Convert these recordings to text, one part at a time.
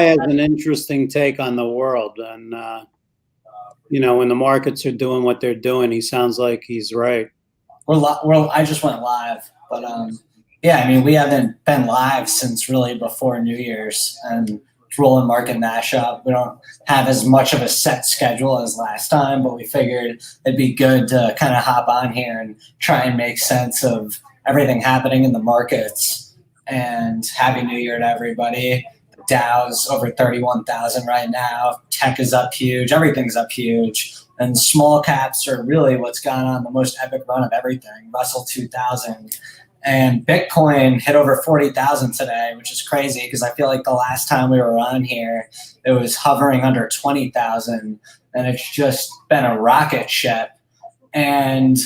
has an interesting take on the world, and when the markets are doing what they're doing, he sounds like he's right. I just went live, but yeah, I mean, we haven't been live since really before New Year's, and Rolland Market Mashup. We don't have as much of a set schedule as last time, but we figured it'd be good to kind of hop on here and try and make sense of everything happening in the markets. And happy New Year to everybody. The Dow's over 31,000 right now. Tech is up huge. Everything's up huge. And small caps are really what's gone on the most epic run of everything. Russell 2000. And Bitcoin hit over 40,000 today, which is crazy because I feel like the last time we were on here, it was hovering under 20,000, and it's just been a rocket ship. And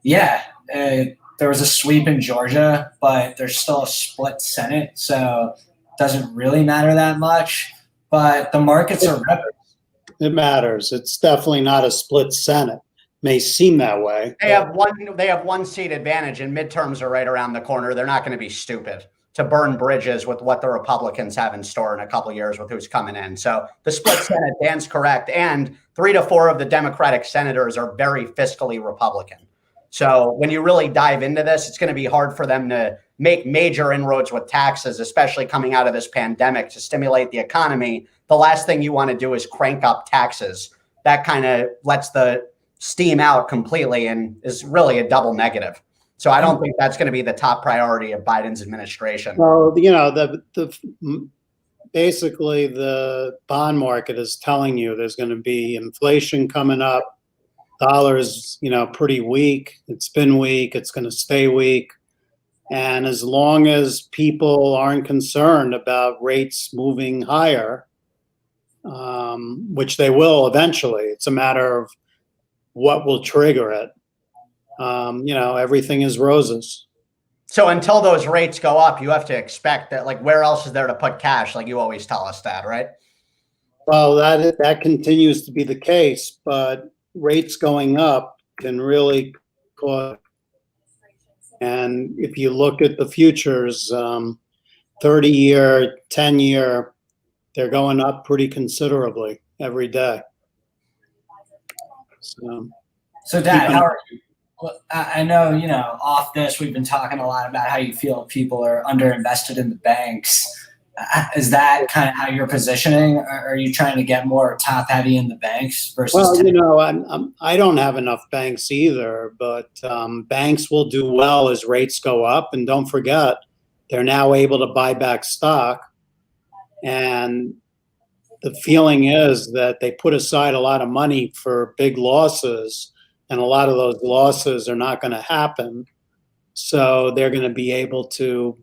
yeah, there was a sweep in Georgia, but there's still a split Senate, so it doesn't really matter that much. But the markets are ripping. It matters. It's definitely not a split Senate. May seem that way. They have one seat advantage, and midterms are right around the corner. They're not going to be stupid to burn bridges with what the Republicans have in store in a couple of years with who's coming in. So the split Senate, Dan's correct. And 3 to 4 of the Democratic senators are very fiscally Republican. So when you really dive into this, it's going to be hard for them to make major inroads with taxes, especially coming out of this pandemic to stimulate the economy. The last thing you want to do is crank up taxes. That kind of lets the steam out completely and is really a double negative. So I don't think that's going to be the top priority of Biden's administration. Well, basically the bond market is telling you there's going to be inflation coming up. Dollar's, pretty weak. It's been weak. It's going to stay weak. And as long as people aren't concerned about rates moving higher, which they will eventually, it's a matter of what will trigger it. Everything is roses. So until those rates go up, you have to expect that, like, where else is there to put cash? Like you always tell us that, right? Well, that continues to be the case, but rates going up can really cause. And if you look at the futures, 30-year, 10-year, they're going up pretty considerably every day. So Dad, how are you? I know, off this, we've been talking a lot about how you feel people are underinvested in the banks. Is that kind of how you're positioning? Or are you trying to get more top heavy in the banks versus? Well, I don't have enough banks either, but banks will do well as rates go up. And don't forget, they're now able to buy back stock. And the feeling is that they put aside a lot of money for big losses, and a lot of those losses are not going to happen. So they're going to be able to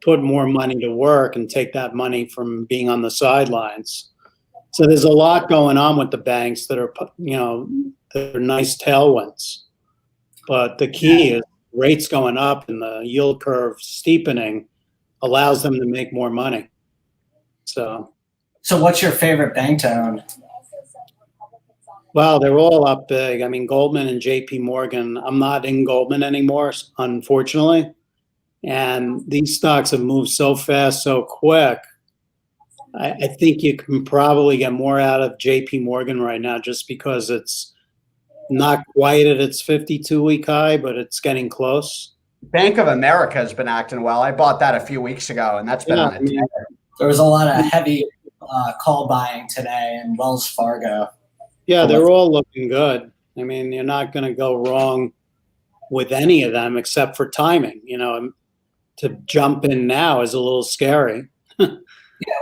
put more money to work and take that money from being on the sidelines. So there's a lot going on with the banks that are, that are nice tailwinds. But the key is rates going up and the yield curve steepening allows them to make more money. So what's your favorite bank to own? Well, they're all up big. I mean, Goldman and JP Morgan. I'm not in Goldman anymore, unfortunately. And these stocks have moved so fast, so quick. I think you can probably get more out of JP Morgan right now just because it's not quite at its 52-week high, but it's getting close. Bank of America has been acting well. I bought that a few weeks ago, and that's been on it. There was a lot of heavy call buying today in Wells Fargo. Yeah, they're all looking good. I mean, you're not going to go wrong with any of them except for timing. To jump in now is a little scary. Yeah,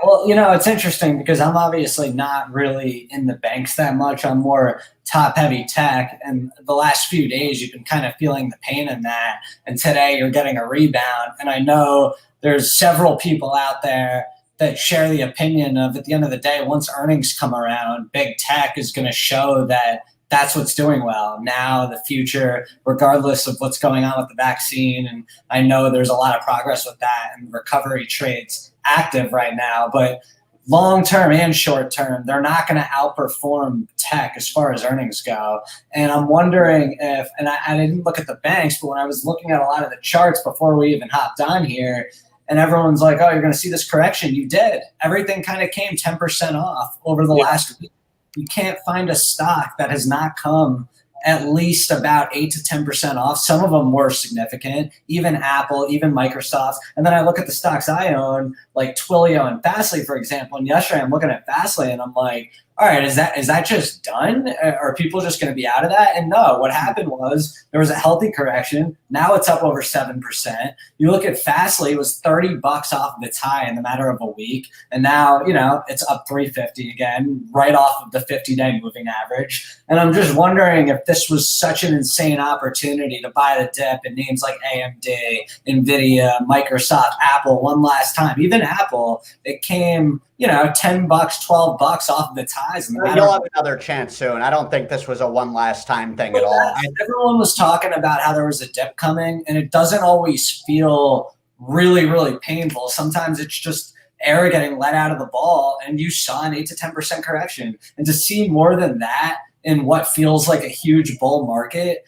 well, it's interesting because I'm obviously not really in the banks that much. I'm more top-heavy tech, and the last few days you've been kind of feeling the pain in that, and today you're getting a rebound. And I know there's several people out there that share the opinion of, at the end of the day, once earnings come around, big tech is going to show that that's what's doing well. Now, the future, regardless of what's going on with the vaccine, and I know there's a lot of progress with that, and recovery trades active right now, but long-term and short-term, they're not going to outperform tech as far as earnings go. And I'm wondering if, and I didn't look at the banks, but when I was looking at a lot of the charts before we even hopped on here, and everyone's like, oh, you're going to see this correction. You did. Everything kind of came 10% off over the last week. You can't find a stock that has not come at least about 8 to 10% off. Some of them were significant, even Apple, even Microsoft. And then I look at the stocks I own, like Twilio and Fastly, for example. And yesterday I'm looking at Fastly and I'm like, all right, is that just done? Are people just going to be out of that? And no, what happened was there was a healthy correction. Now it's up over 7%. You look at Fastly, it was $30 off of its high in the matter of a week. And now, it's up 350 again, right off of the 50-day moving average. And I'm just wondering if this was such an insane opportunity to buy the dip in names like AMD, Nvidia, Microsoft, Apple one last time. Even Apple, it came, $10, $12 off of its highs. You'll have another chance soon. I don't think this was a one last time thing at all. Everyone was talking about how there was a dip coming, and it doesn't always feel really, really painful. Sometimes it's just air getting let out of the ball, and you saw an 8 to 10% correction. And to see more than that in what feels like a huge bull market,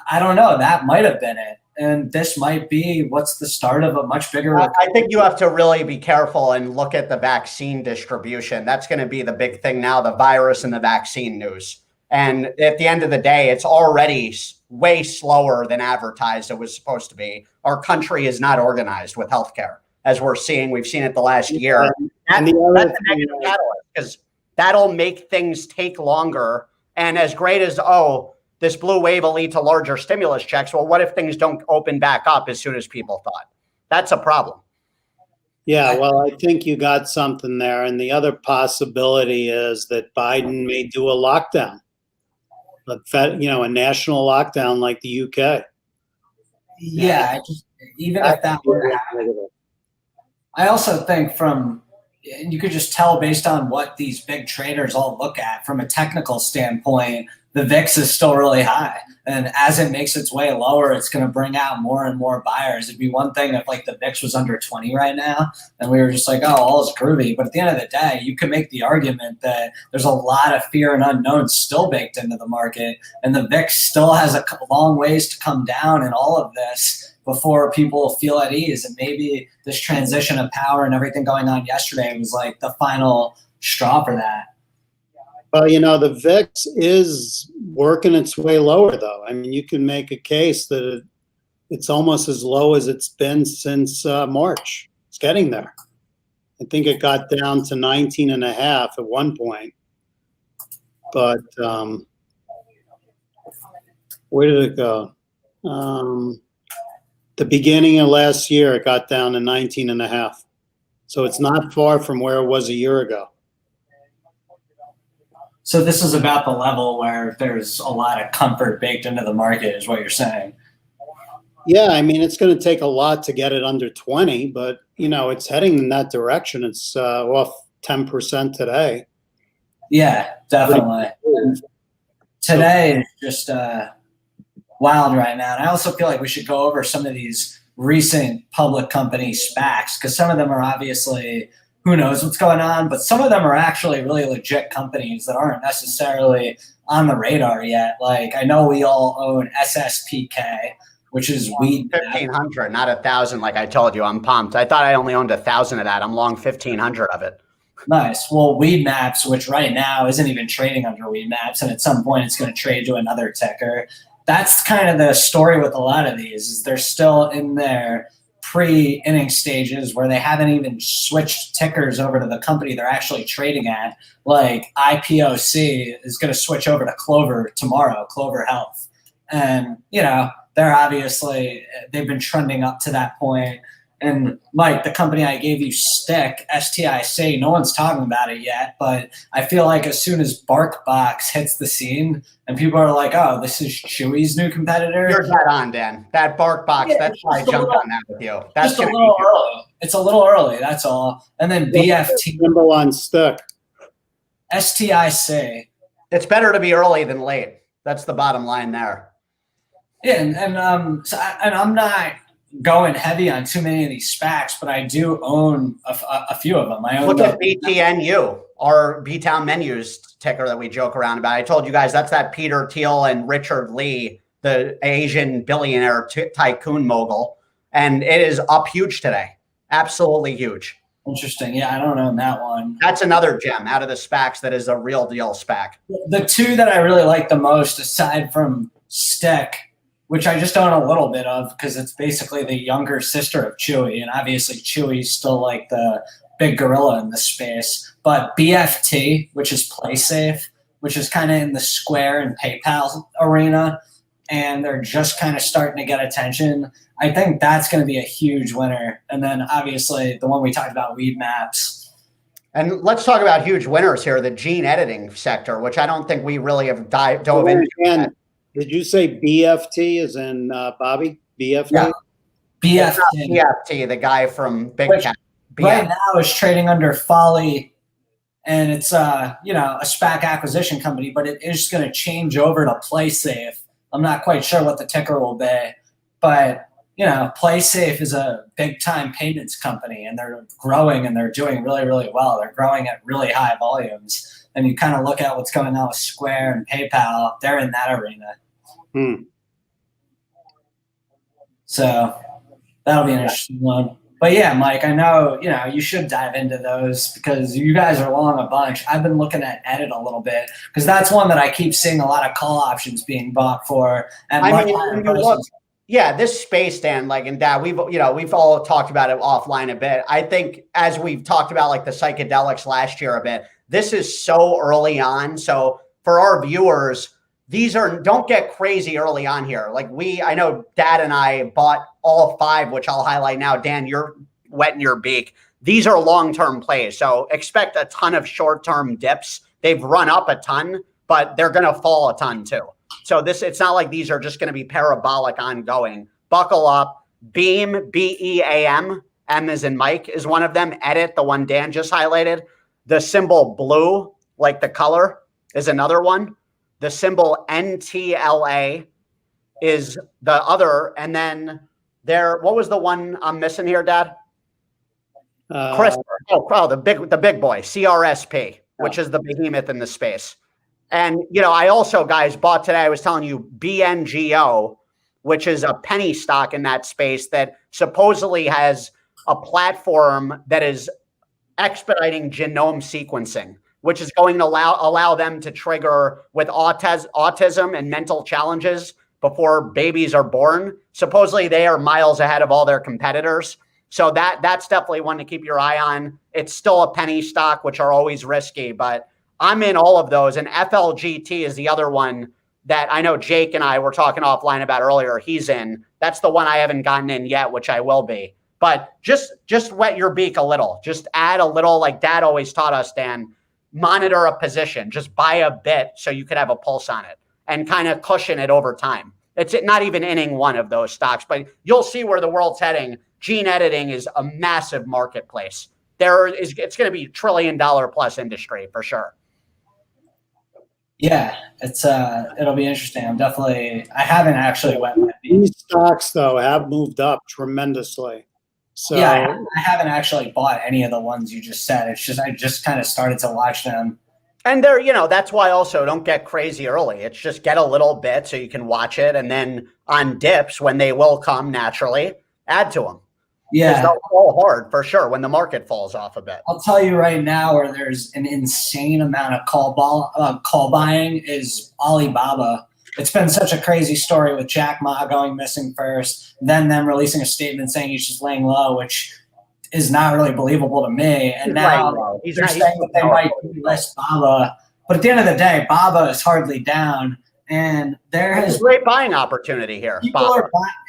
I don't know. That might have been it. And this might be what's the start of a much bigger. I think you have to really be careful and look at the vaccine distribution. That's going to be the big thing now, the virus and the vaccine news. And at the end of the day, it's already way slower than advertised it was supposed to be. Our country is not organized with healthcare, as we've seen it the last year. That's a negative catalyst, because that'll make things take longer. And as great as, this blue wave will lead to larger stimulus checks. Well, what if things don't open back up as soon as people thought? That's a problem. Yeah, well, I think you got something there. And the other possibility is that Biden may do a lockdown, a national lockdown like the UK. Yeah, even if that were to happen. I also think you could just tell based on what these big traders all look at from a technical standpoint, the VIX is still really high. And as it makes its way lower, it's going to bring out more and more buyers. It'd be one thing if the VIX was under 20 right now and we were just like, oh, all is groovy. But at the end of the day, you can make the argument that there's a lot of fear and unknown still baked into the market. And the VIX still has a long ways to come down in all of this before people feel at ease. And maybe this transition of power and everything going on yesterday was like the final straw for that. Well, the VIX is working its way lower, though. I mean, you can make a case that it's almost as low as it's been since March. It's getting there. I think it got down to 19.5 at one point. But where did it go? The beginning of last year, it got down to 19.5. So it's not far from where it was a year ago. So this is about the level where there's a lot of comfort baked into the market, is what you're saying. Yeah, I mean, it's going to take a lot to get it under 20, but, it's heading in that direction. It's off 10% today. Yeah, definitely. Today is just wild right now. And I also feel like we should go over some of these recent public company SPACs, because some of them are obviously – who knows what's going on, but some of them are actually really legit companies that aren't necessarily on the radar yet. Like, I know we all own SSPK, which is weed. 1,500, not 1,000. Like I told you, I'm pumped. I thought I only owned 1,000 of that. I'm long 1,500 of it. Nice. Well, Weed Maps, which right now isn't even trading under Weed Maps, and at some point it's going to trade to another ticker. That's kind of the story with a lot of these, is they're still in their pre-inning stages where they haven't even switched tickers over to the company they're actually trading at. Like IPOC is going to switch over to Clover tomorrow, Clover Health. And, they've been trending up to that point. And Mike, the company I gave you, STIC, no one's talking about it yet, but I feel like as soon as BarkBox hits the scene and people are like, oh, this is Chewy's new competitor. You're dead on, Dan. That BarkBox, that's why I jumped on that with you. That's just a little early. It's a little early, that's all. And then BFT. Symbol on stick. STIC. It's better to be early than late. That's the bottom line there. Yeah, and I'm not going heavy on too many of these SPACs, but I do own a few of them. I own Look at BTNU, our B-Town Menus ticker that we joke around about. I told you guys that's that Peter Thiel and Richard Lee, the Asian billionaire tycoon mogul, and it is up huge today. Absolutely huge. Interesting. Yeah, I don't own that one. That's another gem out of the SPACs that is a real deal SPAC. The two that I really like the most, aside from Stick, which I just own a little bit of because it's basically the younger sister of Chewy, and obviously Chewy's still like the big gorilla in the space. But BFT, which is PlaySafe, which is kind of in the Square and PayPal arena, and they're just kind of starting to get attention. I think that's going to be a huge winner. And then obviously the one we talked about, Weed Maps. And let's talk about huge winners here, the gene editing sector, which I don't think we really have dove into. And did you say BFT as in Bobby? BFT? Yeah. BFT. BFT, the guy from Big Cat. Right now is trading under Folly, and it's a SPAC acquisition company, but it is going to change over to PlaySafe. I'm not quite sure what the ticker will be, but PlaySafe is a big time payments company, and they're growing and they're doing really, really well. They're growing at really high volumes. And you kind of look at what's going on with Square and PayPal, they're in that arena. So that'll be an interesting one. But yeah, Mike, I know, you should dive into those because you guys are long a bunch. I've been looking at Edit a little bit because that's one that I keep seeing a lot of call options being bought for. Yeah, this space, Dan, like, and Dad, we've all talked about it offline a bit. I think as we've talked about like the psychedelics last year a bit, this is so early on. So for our viewers, don't get crazy early on here. Like I know Dad and I bought all 5, which I'll highlight now. Dan, you're wetting your beak. These are long-term plays. So expect a ton of short-term dips. They've run up a ton, but they're going to fall a ton too. So it's not like these are just going to be parabolic ongoing. Buckle up. Beam, BEAM, M as in Mike, is one of them. Edit, the one Dan just highlighted. The symbol blue, like the color, is another one. The symbol NTLA is the other. And then what was the one I'm missing here, Dad? CRISPR. The big boy, CRSP, which is the behemoth in the space. And, I also, guys, bought today, I was telling you, BNGO, which is a penny stock in that space that supposedly has a platform that is expediting genome sequencing, which is going to allow them to trigger with autism and mental challenges before babies are born. Supposedly they are miles ahead of all their competitors. So that's definitely one to keep your eye on. It's still a penny stock, which are always risky, but I'm in all of those. And FLGT is the other one that I know Jake and I were talking offline about earlier. He's in. That's the one I haven't gotten in yet, which I will be. But just wet your beak a little. Just add a little, like Dad always taught us, Dan, monitor a position. Just buy a bit so you could have a pulse on it and kind of cushion it over time. It's not even inning one of those stocks, but you'll see where the world's heading. Gene editing is a massive marketplace. It's going to be $1 trillion plus industry for sure. Yeah, it'll be interesting. I haven't actually went. These stocks though have moved up tremendously. So yeah, I haven't actually bought any of the ones you just said. It's just I just kind of started to watch them. And that's why also don't get crazy early. It's just get a little bit so you can watch it, and then on dips when they will come naturally, add to them. Yeah, they'll fall hard for sure when the market falls off a bit. I'll tell you right now, where there's an insane amount of call buying is Alibaba. It's been such a crazy story with Jack Ma going missing first, then them releasing a statement saying he's just laying low, which is not really believable to me. And now they're saying that they might delist Baba, but at the end of the day, Baba is hardly down. And there's a great buying opportunity here.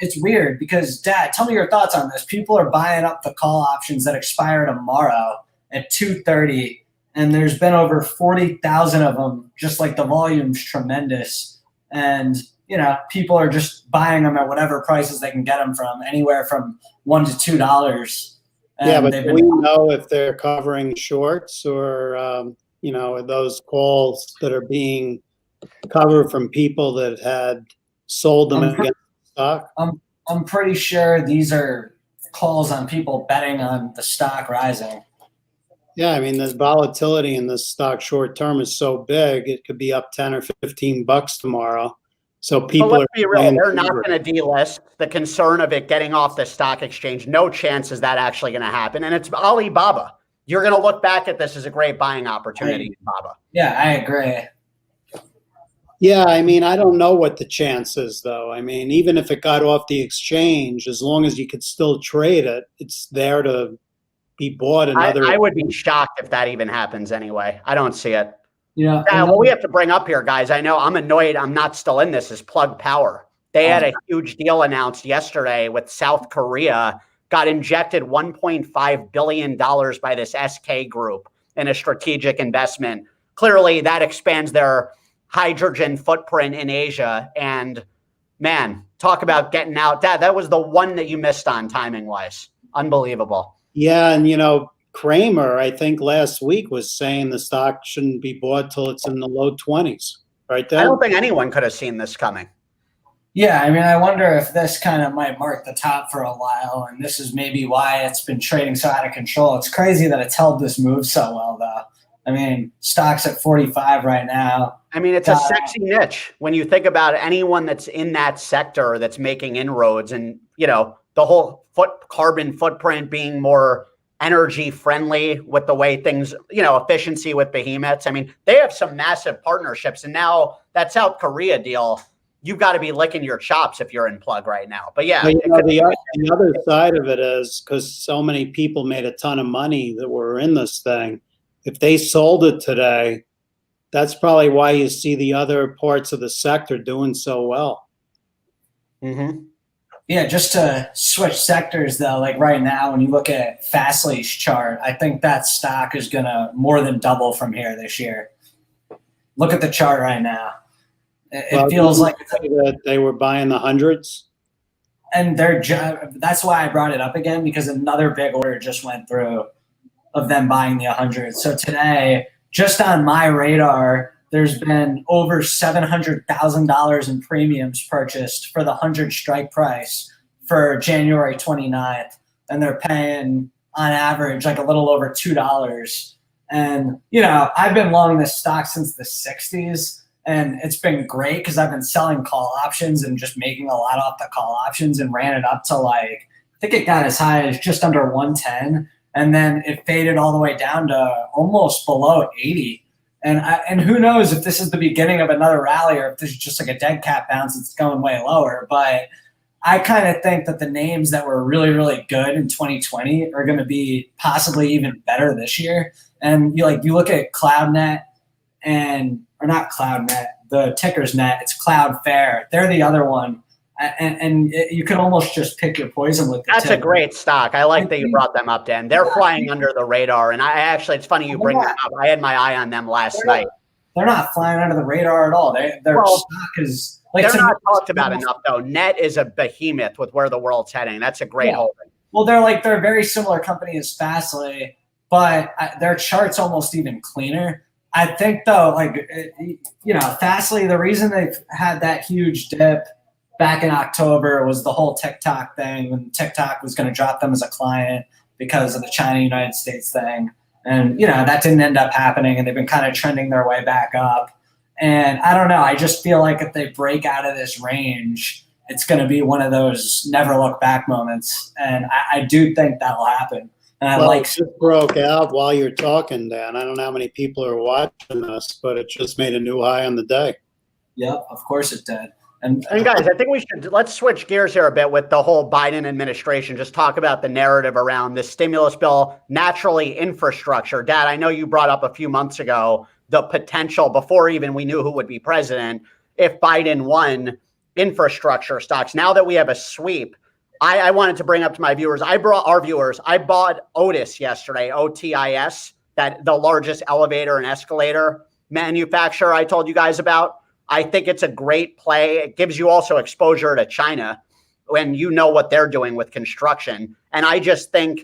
It's weird because, Dad, tell me your thoughts on this. People are buying up the call options that expire tomorrow at 2:30, and there's been over 40,000 of them. Just like the volume's tremendous, and people are just buying them at whatever prices they can get them from, anywhere from $1 to $2. Yeah, but do we know if they're covering shorts or those calls that are being cover from people that had sold them against the stock? I'm pretty sure these are calls on people betting on the stock rising. Yeah, I mean, the volatility in this stock short term is so big, it could be up 10 or $15 tomorrow. So But people let's are be real, playing they're not favor. going to delist. The concern of it getting off the stock exchange, no chance is that actually going to happen. And it's Alibaba. You're going to look back at this as a great buying opportunity, Baba. Yeah, I agree. Yeah, I mean, I don't know what the chance is, though. I mean, even if it got off the exchange, as long as you could still trade it, it's there to be bought another. I would be shocked if that even happens anyway. I don't see it. Yeah. What we have to bring up here, guys, I know I'm annoyed I'm not still in this, is Plug Power. They had a huge deal announced yesterday with South Korea, got injected $1.5 billion by this SK group in a strategic investment. Clearly, that expands their hydrogen footprint in Asia. And man, talk about getting out. That was the one that you missed on timing-wise. Unbelievable. Yeah, and Kramer, I think last week was saying the stock shouldn't be bought till it's in the low 20s, right there. I don't think anyone could have seen this coming. Yeah, I mean, I wonder if this kind of might mark the top for a while, and this is maybe why it's been trading so out of control. It's crazy that it's held this move so well, though. I mean, stock's at 45 right now. I mean, it's a sexy niche when you think about anyone that's in that sector that's making inroads, and the whole carbon footprint being more energy friendly with the way things, efficiency with behemoths. I mean, they have some massive partnerships, and now that South Korea deal, you've got to be licking your chops if you're in Plug right now. But yeah, the other side of it is because so many people made a ton of money that were in this thing. If they sold it today, that's probably why you see the other parts of the sector doing so well. Mm-hmm. Yeah, just to switch sectors, though, like right now, when you look at Fastly's chart, I think that stock is going to more than double from here this year. Look at the chart right now. It feels like that they were buying the hundreds. And that's why I brought it up again, because another big order just went through of them buying the 100. So today, just on my radar, there's been over $700,000 in premiums purchased for the 100 strike price for January 29th. And they're paying on average like a little over $2. And, I've been long this stock since the 60s. And it's been great because I've been selling call options and just making a lot off the call options, and ran it up to I think it got as high as just under 110. And then it faded all the way down to almost below 80. And who knows if this is the beginning of another rally or if this is just like a dead cat bounce, it's going way lower. But I kind of think that the names that were really, really good in 2020 are going to be possibly even better this year. And you look at CloudNet or not CloudNet, the ticker's net, it's Cloudflare. They're the other one. And you can almost just pick your poison with the That's ticker. a great stock. I like that you brought them up, Dan. They're flying under the radar. And it's funny you bring them up. I had my eye on them last night. They're not flying under the radar at all. Their stock is they're not talked about enough, though. Net is a behemoth with where the world's heading. That's a great holding. Well, they're a very similar company as Fastly, but their chart's almost even cleaner. I think, though, Fastly, the reason they've had that huge dip back in October was the whole TikTok thing, when TikTok was going to drop them as a client because of the China-United States thing. And, that didn't end up happening, and they've been kind of trending their way back up. And I don't know. I just feel like if they break out of this range, it's going to be one of those never look back moments. And I do think that will happen. And it just broke out while you're talking, Dan. I don't know how many people are watching us, but it just made a new high on the day. Yep, of course it did. And guys, I think let's switch gears here a bit with the whole Biden administration. Just talk about the narrative around the stimulus bill, naturally infrastructure. Dad, I know you brought up a few months ago the potential, before even we knew who would be president, if Biden won, infrastructure stocks. Now that we have a sweep, I wanted to bring up to my viewers, I bought Otis yesterday, OTIS, that the largest elevator and escalator manufacturer I told you guys about. I think it's a great play. It gives you also exposure to China when you know what they're doing with construction. And I just think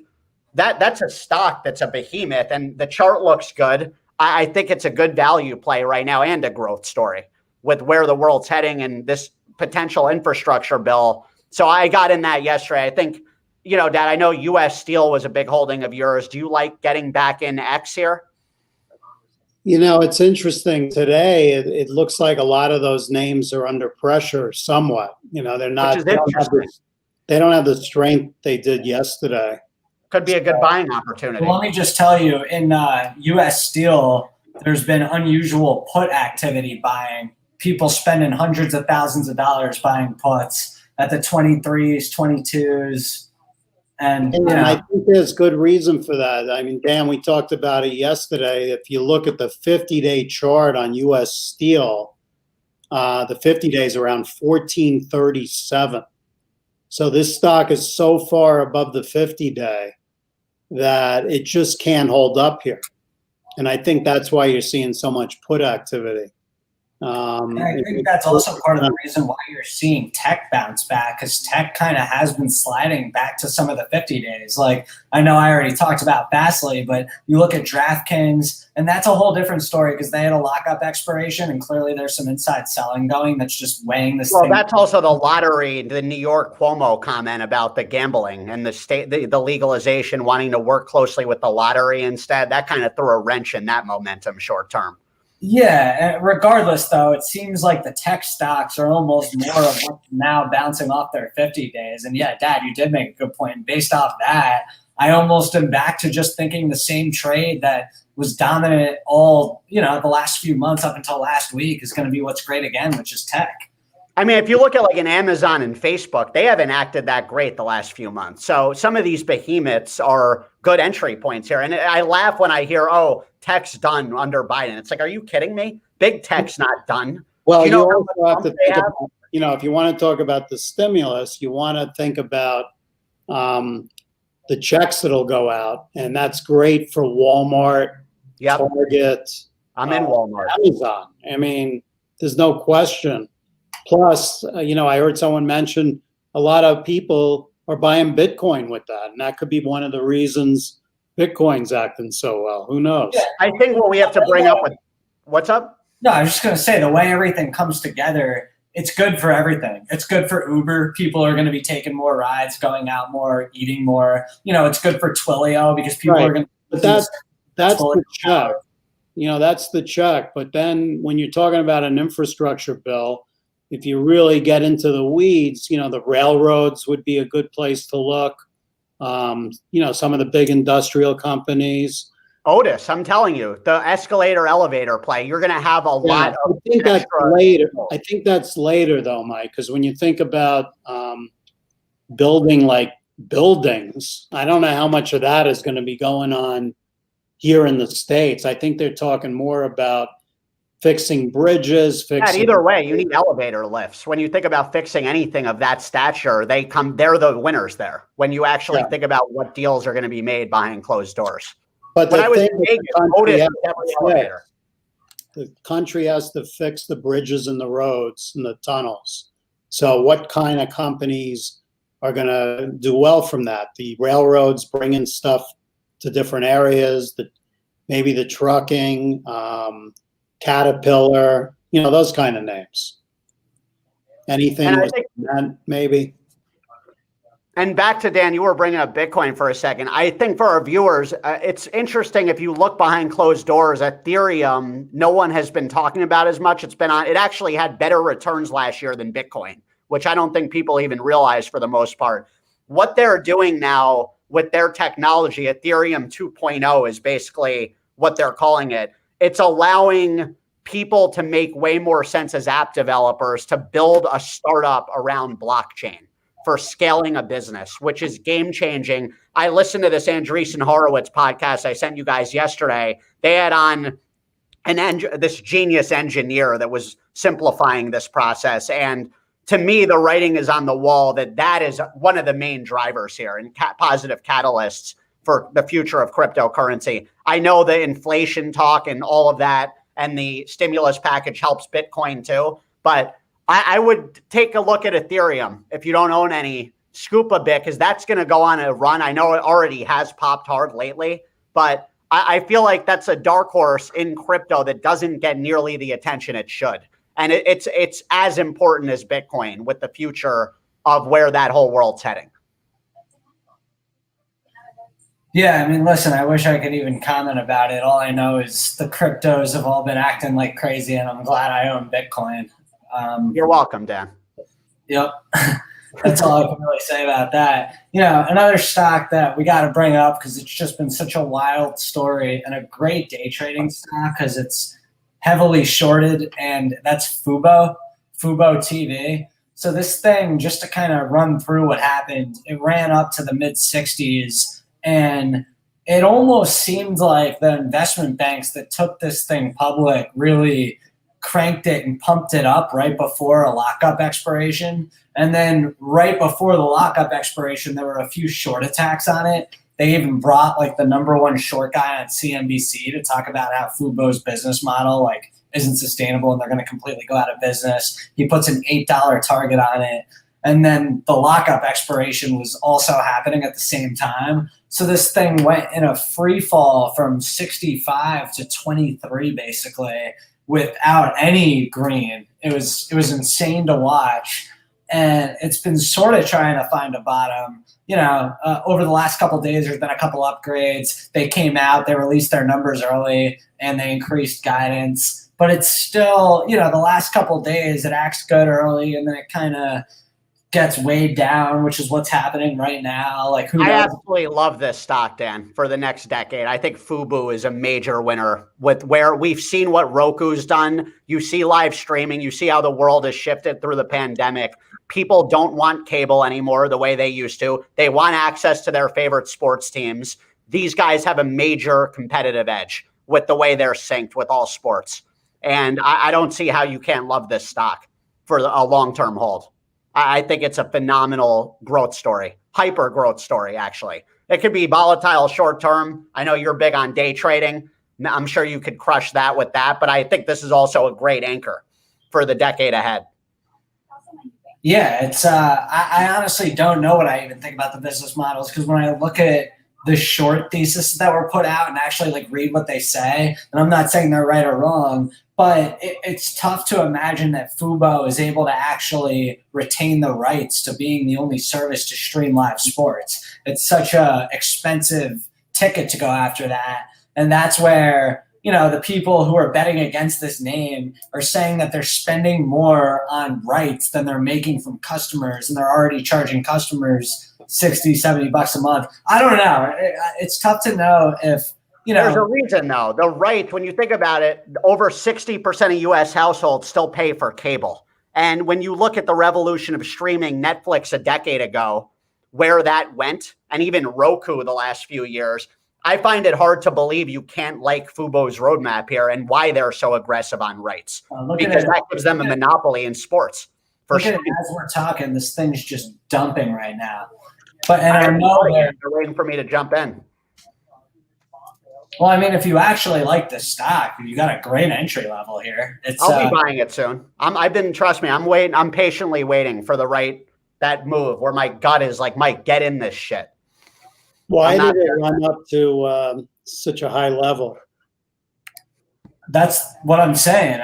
that's a stock that's a behemoth, and the chart looks good. I think it's a good value play right now and a growth story with where the world's heading and this potential infrastructure bill. So I got in that yesterday. I think, Dad, I know U.S. Steel was a big holding of yours. Do you like getting back in X here? It's interesting today. It looks like a lot of those names are under pressure somewhat. They're not. Which is interesting. They don't have the strength they did yesterday. Could be a good buying opportunity. Well, let me just tell you, in U.S. Steel, there's been unusual put activity buying. People spending hundreds of thousands of dollars buying puts at the 23s, 22s. And I think there's good reason for that. I mean, Dan, we talked about it yesterday. If you look at the 50-day chart on U.S. Steel, the 50 days around 1437. So this stock is so far above the 50-day that it just can't hold up here. And I think that's why you're seeing so much put activity. I think that's also part of the reason why you're seeing tech bounce back, because tech kind of has been sliding back to some of the 50 days. Like, I know I already talked about Fastly, but you look at DraftKings, and that's a whole different story because they had a lockup expiration, and clearly there's some inside selling going that's just weighing this thing. Well, that's also the lottery, the New York Cuomo comment about the gambling and the state, the legalization, wanting to work closely with the lottery instead. That kind of threw a wrench in that momentum short term. Yeah, regardless, though, it seems like the tech stocks are almost more of what's now bouncing off their 50 days. And yeah, Dad, you did make a good point. And based off that, I almost am back to just thinking the same trade that was dominant all, the last few months up until last week is going to be what's great again, which is tech. I mean, if you look at like an Amazon and Facebook, they haven't acted that great the last few months. So some of these behemoths are good entry points here. And I laugh when I hear, oh, tech's done under Biden. It's like, are you kidding me? Big tech's not done. Well, you also have to think about, if you want to talk about the stimulus, you want to think about the checks that'll go out. And that's great for Walmart, Target. I'm in Walmart. Amazon. I mean, there's no question. Plus, I heard someone mention a lot of people are buying Bitcoin with that. And that could be one of the reasons Bitcoin's acting so well. Who knows? Yeah, I think what we have to bring up with what's up? No, I was just going to say the way everything comes together, it's good for everything. It's good for Uber. People are going to be taking more rides, going out more, eating more. It's good for Twilio because people are going to. But that's the check. That's the check. But then when you're talking about an infrastructure bill, if you really get into the weeds, the railroads would be a good place to look. Some of the big industrial companies. Otis, I'm telling you, the escalator elevator play, you're going to have a lot of. I think that's later. I think that's later, though, Mike, because when you think about building like buildings, I don't know how much of that is going to be going on here in the States. I think they're talking more about fixing bridges, either way, you need elevator lifts. When you think about fixing anything of that stature, they're the winners there. When you actually think about what deals are going to be made behind closed doors. But when I was in Vegas, Otis was elevator. The country has to fix the bridges and the roads and the tunnels. So what kind of companies are going to do well from that? The railroads bringing stuff to different areas, maybe the trucking, Caterpillar, those kind of names. Anything maybe. And back to Dan, you were bringing up Bitcoin for a second. I think for our viewers, it's interesting if you look behind closed doors. Ethereum, no one has been talking about as much. It actually had better returns last year than Bitcoin, which I don't think people even realize for the most part. What they're doing now with their technology, Ethereum 2.0 is basically what they're calling it. It's allowing people to make way more sense as app developers to build a startup around blockchain for scaling a business, which is game changing. I listened to this Andreessen Horowitz podcast I sent you guys yesterday. They had on this genius engineer that was simplifying this process. And to me, the writing is on the wall that is one of the main drivers here and positive catalysts for the future of cryptocurrency. I know the inflation talk and all of that and the stimulus package helps Bitcoin too, but I would take a look at Ethereum if you don't own any. Scoop a bit because that's going to go on a run. I know it already has popped hard lately, but I feel like that's a dark horse in crypto that doesn't get nearly the attention it should. And it's as important as Bitcoin with the future of where that whole world's heading. Yeah, I mean, listen, I wish I could even comment about it. All I know is the cryptos have all been acting like crazy, and I'm glad I own Bitcoin. You're welcome, Dan. Yep. That's all I can really say about that. Another stock that we got to bring up because it's just been such a wild story and a great day trading stock because it's heavily shorted, and that's Fubo TV. So this thing, just to kind of run through what happened, it ran up to the mid 60s, and it almost seemed like the investment banks that took this thing public really cranked it and pumped it up right before a lockup expiration. And then right before the lockup expiration, there were a few short attacks on it. They even brought like the number one short guy on CNBC to talk about how Fubo's business model isn't sustainable and they're going to completely go out of business. He puts an $8 target on it. And then the lockup expiration was also happening at the same time. So this thing went in a free fall from 65 to 23 basically without any green. It was insane to watch. And it's been sort of trying to find a bottom. Over the last couple of days, there's been a couple upgrades. They came out, they released their numbers early, and they increased guidance. But it's still, the last couple of days, it acts good early, and then it kind of gets weighed down, which is what's happening right now. Who knows? I absolutely love this stock, Dan, for the next decade. I think Fubo is a major winner with where we've seen what Roku's done. You see live streaming. You see how the world has shifted through the pandemic. People don't want cable anymore the way they used to. They want access to their favorite sports teams. These guys have a major competitive edge with the way they're synced with all sports. And I don't see how you can't love this stock for a long-term hold. I think it's a phenomenal growth story, hyper growth story, actually. It could be volatile short term. I know you're big on day trading. I'm sure you could crush that with that, but I think this is also a great anchor for the decade ahead. Yeah, it's I honestly don't know what I even think about the business models because when I look at the short thesis that were put out and actually read what they say, and I'm not saying they're right or wrong, but it's tough to imagine that Fubo is able to actually retain the rights to being the only service to stream live sports. It's such a expensive ticket to go after that. And that's where, the people who are betting against this name are saying that they're spending more on rights than they're making from customers. And they're already charging customers $60-$70 a month. I don't know. It's tough to know if, There's a reason, though. The rights, when you think about it, over 60% of U.S. households still pay for cable. And when you look at the revolution of streaming Netflix a decade ago, where that went, and even Roku the last few years, I find it hard to believe you can't like Fubo's roadmap here and why they're so aggressive on rights. Because that gives them a monopoly in sports. Look at it as we're talking, this thing's just dumping right now. And I know they're waiting for me to jump in. Well, I mean, if you actually like this stock, you got a great entry level here. I'll be buying it soon. Trust me, I'm waiting. I'm patiently waiting for that move where my gut is like, Mike, get in this shit. Why did it run up to such a high level? That's what I'm saying.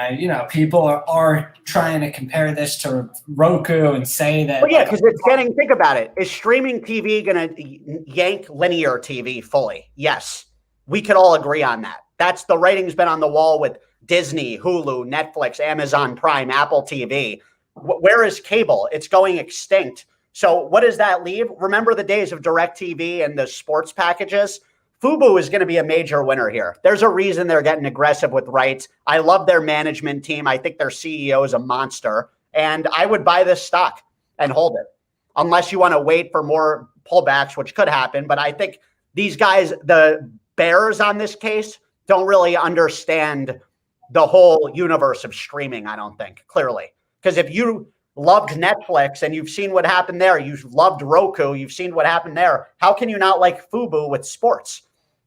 People are trying to compare this to Roku and say that. Well, yeah, because think about it. Is streaming TV going to yank linear TV fully? Yes. We could all agree on that. That's the writing's been on the wall with Disney, Hulu, Netflix, Amazon Prime, Apple TV. Where is cable? It's going extinct. So what does that leave? Remember the days of DirecTV and the sports packages? Fubo is going to be a major winner here. There's a reason they're getting aggressive with rights. I love their management team. I think their CEO is a monster. And I would buy this stock and hold it. Unless you want to wait for more pullbacks, which could happen. But I think these guys, the bears on this case, don't really understand the whole universe of streaming, I don't think, clearly. Because if you loved Netflix and you've seen what happened there, you've loved Roku, you've seen what happened there, how can you not like Fubo with sports,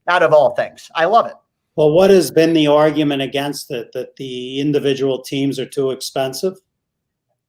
out of all things? I love it. Well, what has been the argument against it? That the individual teams are too expensive?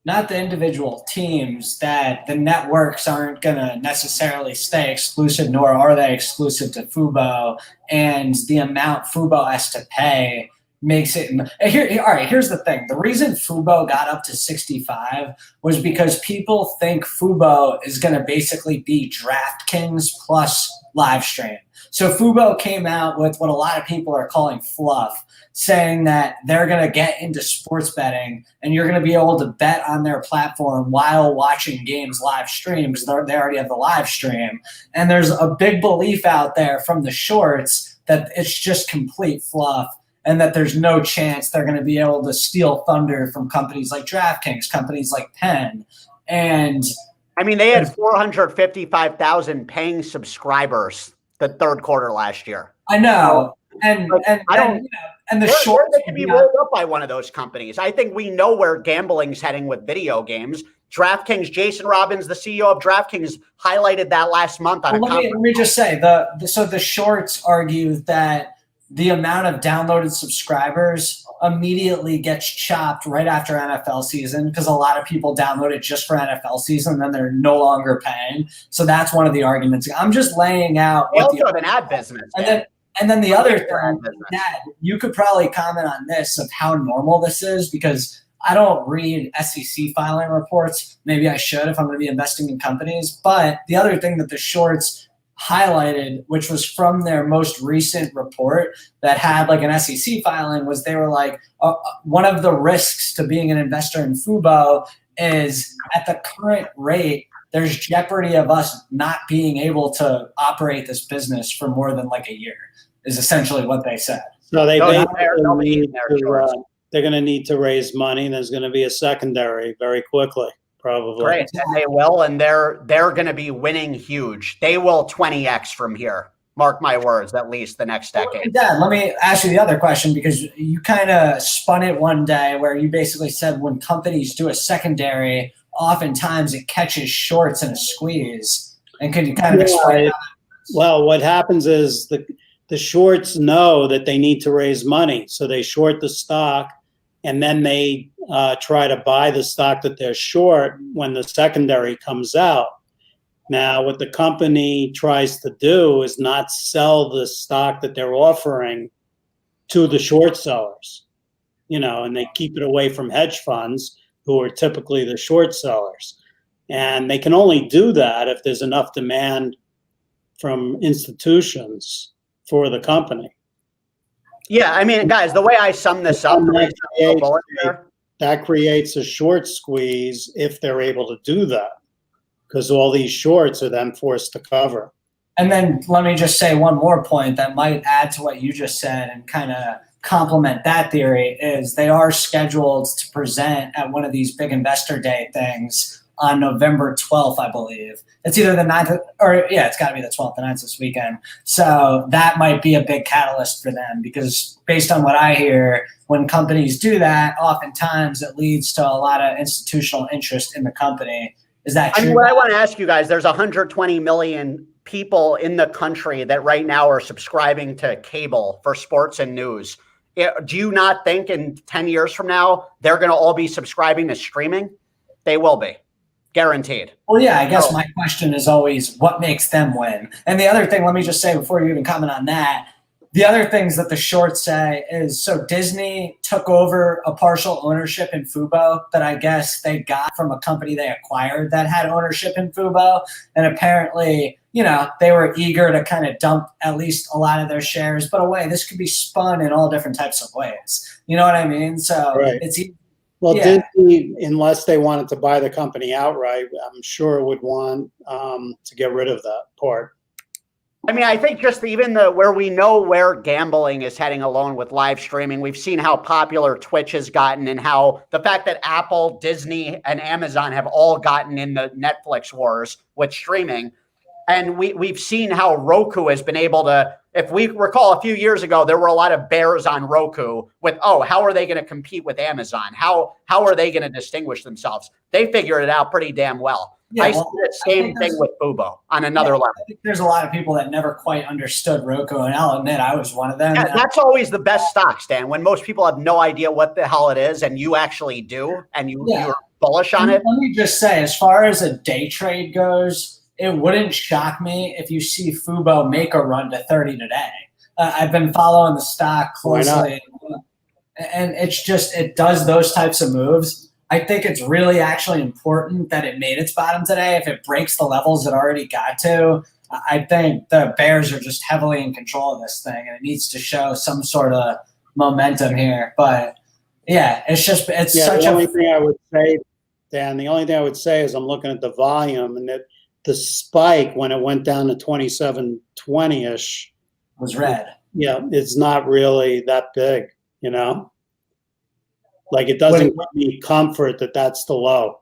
Not the individual teams, that the networks aren't going to necessarily stay exclusive, nor are they exclusive to Fubo. And the amount Fubo has to pay makes it here. All right, here's the thing. The reason Fubo got up to 65 was because people think Fubo is going to basically be DraftKings plus live stream. So Fubo came out with what a lot of people are calling fluff, saying that they're going to get into sports betting and you're going to be able to bet on their platform while watching games live stream because they already have the live stream. And there's a big belief out there from the shorts that it's just complete fluff and that there's no chance they're going to be able to steal thunder from companies like DraftKings, companies like Penn. And I mean, they had 455,000 paying subscribers the third quarter last year. I know. And the short they can be rolled up by one of those companies. I think we know where gambling's heading with video games. DraftKings, Jason Robbins, the CEO of DraftKings, highlighted that last month on let me just say the shorts argue that the amount of downloaded subscribers immediately gets chopped right after NFL season because a lot of people download it just for NFL season and then they're no longer paying. So that's one of the arguments. I'm just laying out. They also have an ad business. And then the other thing, Dad, you could probably comment on this of how normal this is because I don't read SEC filing reports. Maybe I should if I'm going to be investing in companies. But the other thing that the shorts highlighted, which was from their most recent report that had like an SEC filing, was they were like, one of the risks to being an investor in Fubo is at the current rate, there's jeopardy of us not being able to operate this business for more than like a year, is essentially what they said. So they're going to need to raise money. There's going to be a secondary very quickly, probably. Great, and they will, and they're going to be winning huge. They will 20x from here. Mark my words, at least the next decade. Dad, let me ask you the other question because you kind of spun it one day where you basically said when companies do a secondary, oftentimes it catches shorts in a squeeze. And could you kind of explain that? Well, what happens is the shorts know that they need to raise money, so they short the stock, and then they try to buy the stock that they're short when the secondary comes out. Now, what the company tries to do is not sell the stock that they're offering to the short sellers, and they keep it away from hedge funds who are typically the short sellers. And they can only do that if there's enough demand from institutions for the company. Yeah, I mean, guys, the way I sum this up, that creates a short squeeze if they're able to do that, because all these shorts are then forced to cover. And then let me just say one more point that might add to what you just said and kind of complement that theory is they are scheduled to present at one of these big investor day things on November 12th, I believe. It's either the 9th it's got to be the 12th. The 9th this weekend. So that might be a big catalyst for them because based on what I hear, when companies do that, oftentimes it leads to a lot of institutional interest in the company. Is that true? I mean, what I want to ask you guys, there's 120 million people in the country that right now are subscribing to cable for sports and news. Do you not think in 10 years from now, they're going to all be subscribing to streaming? They will be. Guaranteed. Well, yeah, I guess my question is always what makes them win? And the other thing, let me just say before you even comment on that, the other things that the shorts say is, so Disney took over a partial ownership in Fubo that I guess they got from a company they acquired that had ownership in Fubo. And apparently, they were eager to kind of dump at least a lot of their shares. But this could be spun in all different types of ways. You know what I mean? So it's Well, yeah. Disney, unless they wanted to buy the company outright, I'm sure would want to get rid of that part. I mean, I think just even where we know where gambling is heading alone with live streaming, we've seen how popular Twitch has gotten and how the fact that Apple, Disney, and Amazon have all gotten in the Netflix wars with streaming. And we've seen how Roku has been able to, if we recall a few years ago, there were a lot of bears on Roku with, how are they going to compete with Amazon? How are they going to distinguish themselves? They figured it out pretty damn well. Yeah, I see the same thing with Fubo on another level. I think there's a lot of people that never quite understood Roku, and I'll admit I was one of them. Yeah, that's always the best stock, Stan, when most people have no idea what the hell it is, and you actually do, and you're bullish on it. Let me just say, as far as a day trade goes, it wouldn't shock me if you see Fubo make a run to 30 today. I've been following the stock closely. and it's just, it does those types of moves. I think it's really actually important that it made its bottom today. If it breaks the levels it already got to, I think the Bears are just heavily in control of this thing, and it needs to show some sort of momentum here. But yeah, it's such the only thing I would say, Dan, the only thing I would say is I'm looking at the volume, and that the spike when it went down to 27.20-ish was red. Yeah, it's not really that big, you know? Like, it doesn't give me comfort that that's the low.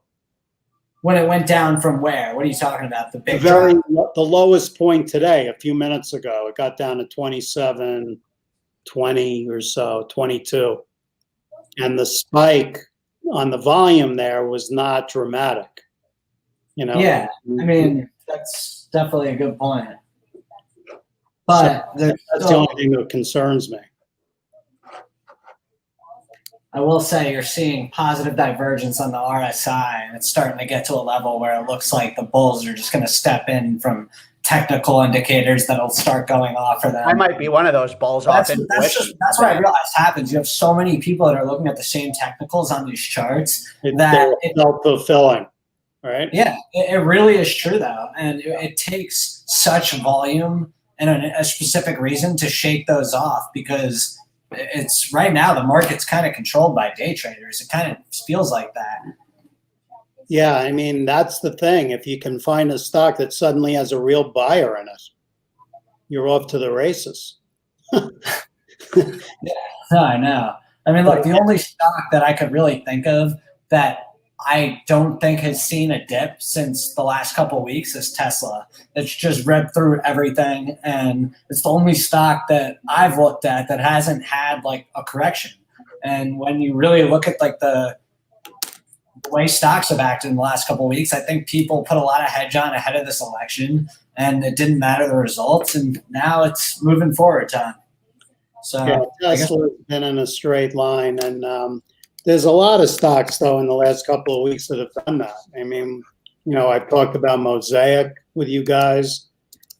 When it went down from where? What are you talking about? The big the lowest point today, a few minutes ago, it got down to 27.20 or so, 22. And the spike on the volume there was not dramatic, you know? Yeah, I mean, that's definitely a good point. But that's the only thing that concerns me. I will say you're seeing positive divergence on the RSI, and it's starting to get to a level where it looks like the bulls are just going to step in from technical indicators that'll start going off for them. I might be one of those bulls off. That's what I realized happens. You have so many people that are looking at the same technicals on these charts that it's self-fulfilling, right? Yeah, it really is true though, and it takes such volume and a specific reason to shake those off, because it's right now the market's kind of controlled by day traders. It kind of feels like that. Yeah, I mean, that's the thing. If you can find a stock that suddenly has a real buyer in it, you're off to the races. Yeah, I know. I mean, look, the only stock that I could really think of that I don't think has seen a dip since the last couple of weeks is Tesla. It's just read through everything, and it's the only stock that I've looked at that hasn't had like a correction. And when you really look at like the way stocks have acted in the last couple of weeks, I think people put a lot of hedge on ahead of this election, and it didn't matter the results, and now it's moving forward time. So yeah, Tesla's been in a straight line, and there's a lot of stocks, though, in the last couple of weeks that have done that. I mean, you know, I've talked about Mosaic with you guys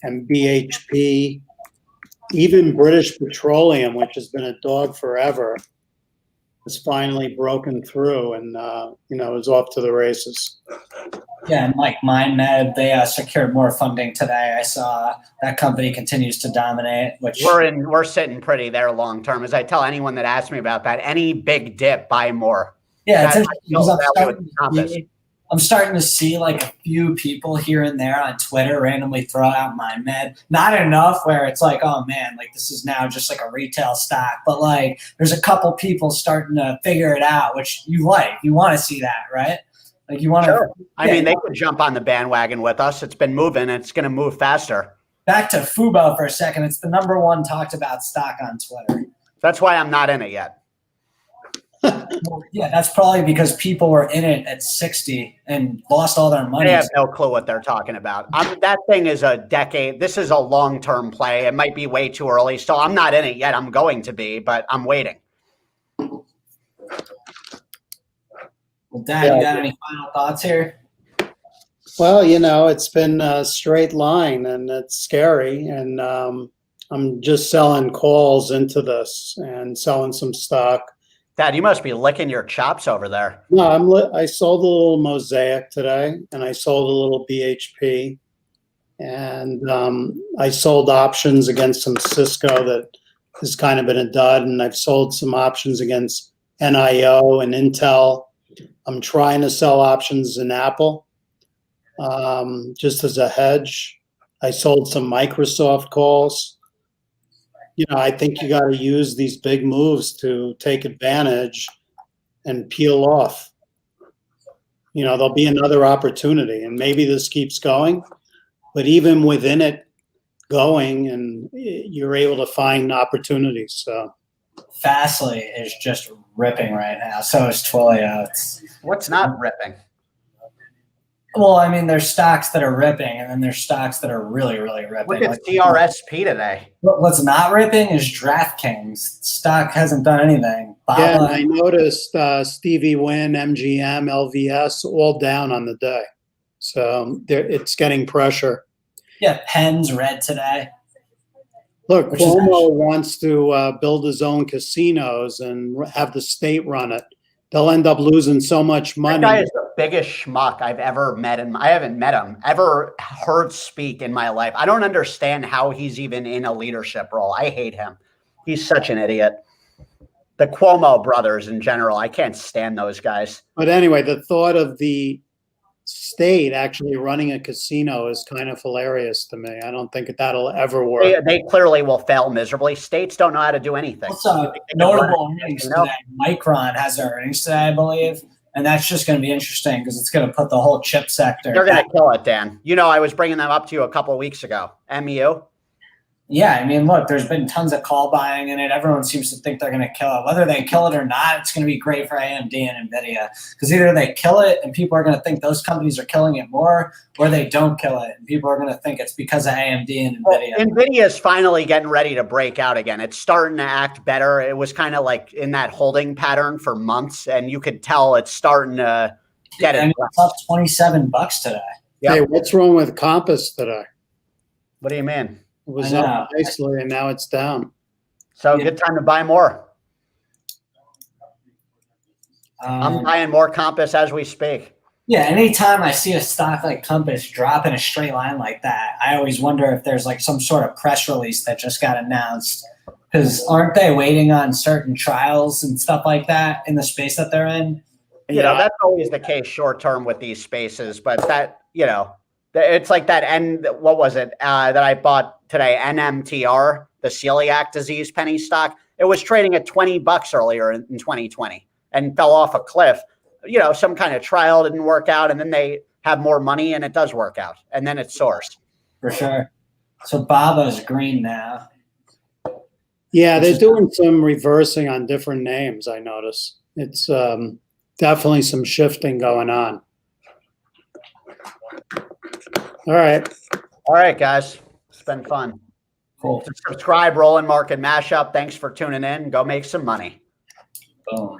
and BHP, even British Petroleum, which has been a dog forever, has finally broken through and, you know, is off to the races. Yeah, and like MindMed, they secured more funding today. I saw that company continues to dominate. Which we're sitting pretty there long term. As I tell anyone that asks me about that, any big dip, buy more. Yeah, it's interesting. I'm starting to see like a few people here and there on Twitter randomly throw out MindMed. Not enough where it's like, oh man, like this is now just like a retail stock. But like, there's a couple people starting to figure it out, which you like. You want to see that, right? Like you want to. Sure. I mean, they could jump on the bandwagon with us. It's been moving. And it's going to move faster. Back to Fubo for a second. It's the #1 talked about stock on Twitter. That's why I'm not in it yet. Well, yeah, that's probably because people were in it at 60 and lost all their money. They have no clue what they're talking about. That thing is a decade. This is a long-term play. It might be way too early. So I'm not in it yet. I'm going to be, but I'm waiting. Well, Dad, you got any final thoughts here? Well, you know, it's been a straight line, and it's scary. And I'm just selling calls into this and selling some stock. Dad, you must be licking your chops over there. No, I sold a little Mosaic today, and I sold a little BHP, and I sold options against some Cisco that has kind of been a dud, and I've sold some options against NIO and Intel. I'm trying to sell options in Apple just as a hedge. I sold some Microsoft calls. You know, I think you got to use these big moves to take advantage and peel off. You know, there'll be another opportunity, and maybe this keeps going, but even within it going, and you're able to find opportunities. So Fastly is just ripping right now. So is Twilio. What's not ripping? Well, I mean, there's stocks that are ripping, and then there's stocks that are really, really ripping. Look at CRSP today. What's not ripping is DraftKings. Stock hasn't done anything. Yeah, I noticed Stevie Wynn, MGM, LVS all down on the day. So it's getting pressure. Yeah, Penn's red today. Look, Which is Cuomo wants to build his own casinos and have the state run it. They'll end up losing so much That money. guy is the biggest schmuck I've ever met. I haven't met him, ever heard speak in my life. I don't understand how he's even in a leadership role. I hate him. He's such an idiot. The Cuomo brothers in general, I can't stand those guys. But anyway, the thought of the state actually running a casino is kind of hilarious to me. I don't think that'll ever work. They clearly will fail miserably. States don't know how to do anything. Also, notable earnings today. Micron has their earnings today, I believe. And that's just going to be interesting because it's going to put the whole chip sector. They're going to kill it, Dan. You know, I was bringing them up to you a couple of weeks ago. MEU. Yeah, I mean, look, there's been tons of call buying in it. Everyone seems to think they're going to kill it. Whether they kill it or not, it's going to be great for AMD and NVIDIA because either they kill it and people are going to think those companies are killing it more, or they don't kill it and people are going to think it's because of AMD and NVIDIA. Well, NVIDIA is finally getting ready to break out again. It's starting to act better. It was kind of like in that holding pattern for months, and you could tell it's starting to get it. It's up $27 today. Yep. Hey, what's wrong with Compass today? What do you mean? It was up nicely and now it's down. So good time to buy more. I'm buying more Compass as we speak. Yeah, anytime I see a stock like Compass drop in a straight line like that, I always wonder if there's like some sort of press release that just got announced. Because aren't they waiting on certain trials and stuff like that in the space that they're in? You know, that's always the case short term with these spaces. But that, you know, it's like that. And what was it that I bought today? NMTR, the celiac disease penny stock. It was trading at $20 earlier in 2020 and fell off a cliff. You know, some kind of trial didn't work out, and then they have more money, and it does work out, and then it soars. For sure. So Baba's green now. Yeah, they're doing some reversing on different names, I notice. It's definitely some shifting going on. All right, guys. It's been fun. Cool. Subscribe, Rolland Market Mashup. Thanks for tuning in. Go make some money. Boom.